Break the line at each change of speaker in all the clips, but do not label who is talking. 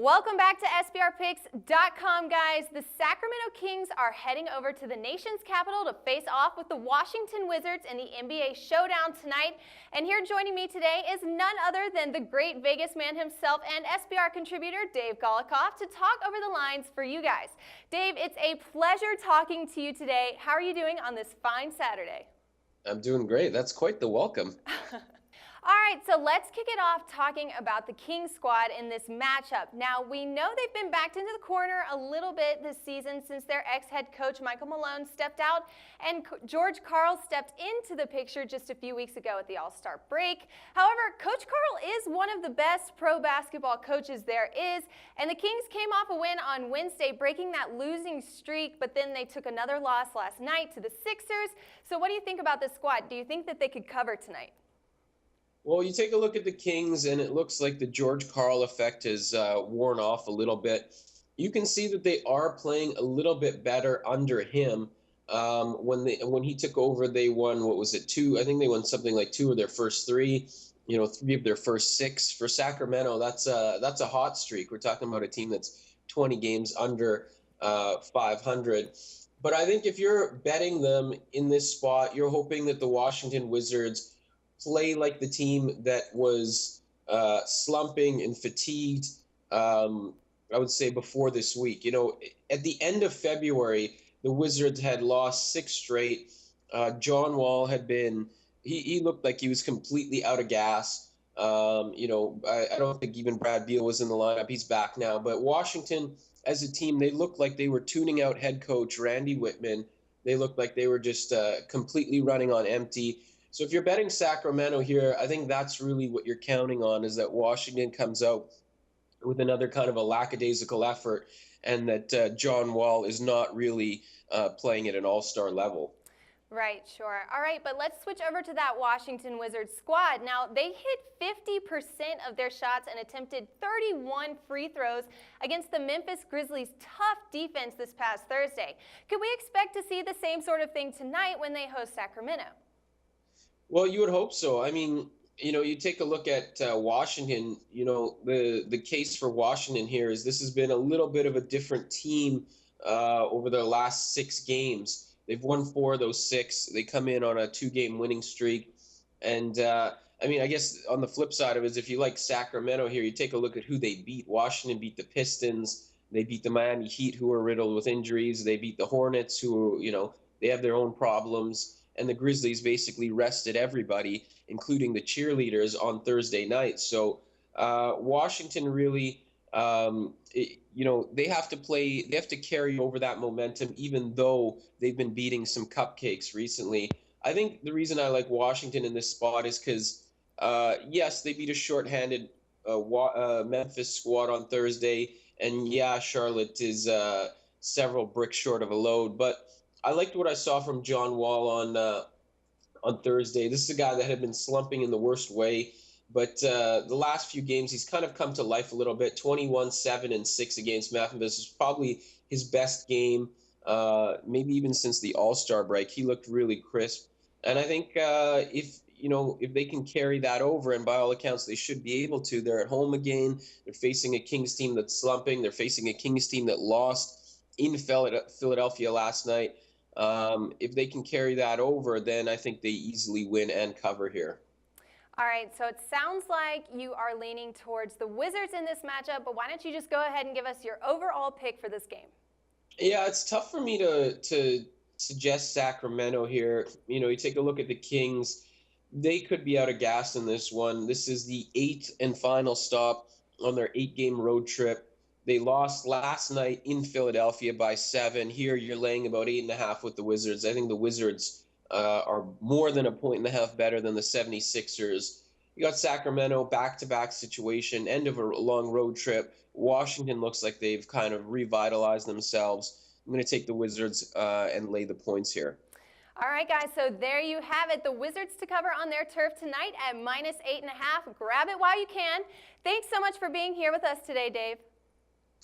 Welcome back to SBRpicks.com, guys. The Sacramento Kings are heading over to the nation's capital to face off with the Washington Wizards in the NBA showdown tonight. And here joining me today is none other than the great Vegas man himself and SBR contributor Dave Golokhov to talk over the lines for you guys. Dave, it's a pleasure talking to you today. How are you doing on this fine Saturday?
I'm doing great. That's quite the welcome.
All right, so let's kick it off talking about the Kings squad in this matchup. Now, we know they've been backed into the corner a little bit this season since their ex-head coach Michael Malone stepped out and George Karl stepped into the picture just a few weeks ago at the All-Star break. However, Coach Karl is one of the best pro basketball coaches there is, and the Kings came off a win on Wednesday, breaking that losing streak, but then they took another loss last night to the Sixers. So what do you think about this squad? Do you think that they could cover tonight?
Well, you take a look at the Kings, and it looks like the George Karl effect has worn off a little bit. You can see that they are playing a little bit better under him. When he took over, they won, what was it, two? I think they won something like 2 of their first 3. 3 of their first 6. For Sacramento, that's a hot streak. We're talking about a team that's 20 games under 500. But I think if you're betting them in this spot, you're hoping that the Washington Wizards play like the team that was slumping and fatigued, I would say, before this week. At the end of February, the Wizards had lost 6 straight. John Wall had been, he looked like he was completely out of gas. I don't think even Brad Beal was in the lineup. He's back now. But Washington, as a team, they looked like they were tuning out head coach Randy Whitman. They looked like they were just completely running on empty. So if you're betting Sacramento here, I think that's really what you're counting on, is that Washington comes out with another kind of a lackadaisical effort, and that John Wall is not really playing at an all-star level.
Right, sure. All right, but let's switch over to that Washington Wizards squad. Now, they hit 50% of their shots and attempted 31 free throws against the Memphis Grizzlies' tough defense this past Thursday. Could we expect to see the same sort of thing tonight when they host Sacramento?
Well, you would hope so. I mean, you take a look at Washington, the case for Washington here is this has been a little bit of a different team over their last 6 games. They've won 4 of those 6. They come in on a 2-game winning streak. And, I guess on the flip side of it is if you like Sacramento here, you take a look at who they beat. Washington beat the Pistons. They beat the Miami Heat, who are riddled with injuries. They beat the Hornets, who, they have their own problems. And the Grizzlies basically rested everybody, including the cheerleaders, on Thursday night. So Washington really, they have to carry over that momentum, even though they've been beating some cupcakes recently. I think the reason I like Washington in this spot is because, yes, they beat a shorthanded Memphis squad on Thursday. And, yeah, Charlotte is several bricks short of a load. But I liked what I saw from John Wall on Thursday. This is a guy that had been slumping in the worst way, but the last few games he's kind of come to life a little bit. 21, 7, and 6 against Memphis is probably his best game, maybe even since the All-Star break. He looked really crisp, and I think if they can carry that over, and by all accounts they should be able to. They're at home again. They're facing a Kings team that's slumping. They're facing a Kings team that lost in Philadelphia last night. If they can carry that over, then I think they easily win and cover here.
All right, so it sounds like you are leaning towards the Wizards in this matchup, but why don't you just go ahead and give us your overall pick for this game?
Yeah, it's tough for me to suggest Sacramento here. You take a look at the Kings. They could be out of gas in this one. This is the 8th and final stop on their 8-game road trip. They lost last night in Philadelphia by 7. Here you're laying about 8.5 with the Wizards. I think the Wizards are more than a 1.5 better than the 76ers. You got Sacramento, back-to-back situation, end of a long road trip. Washington looks like they've kind of revitalized themselves. I'm going to take the Wizards and lay the points here.
All right, guys, so there you have it. The Wizards to cover on their turf tonight at -8.5. Grab it while you can. Thanks so much for being here with us today, Dave.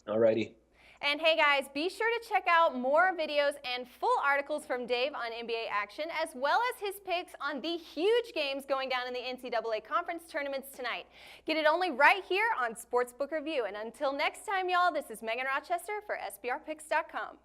Alrighty.
And hey guys, be sure to check out more videos and full articles from Dave on NBA action, as well as his picks on the huge games going down in the NCAA conference tournaments tonight. Get it only right here on Sportsbook Review. And until next time, y'all, this is Megan Rochester for SBRpicks.com.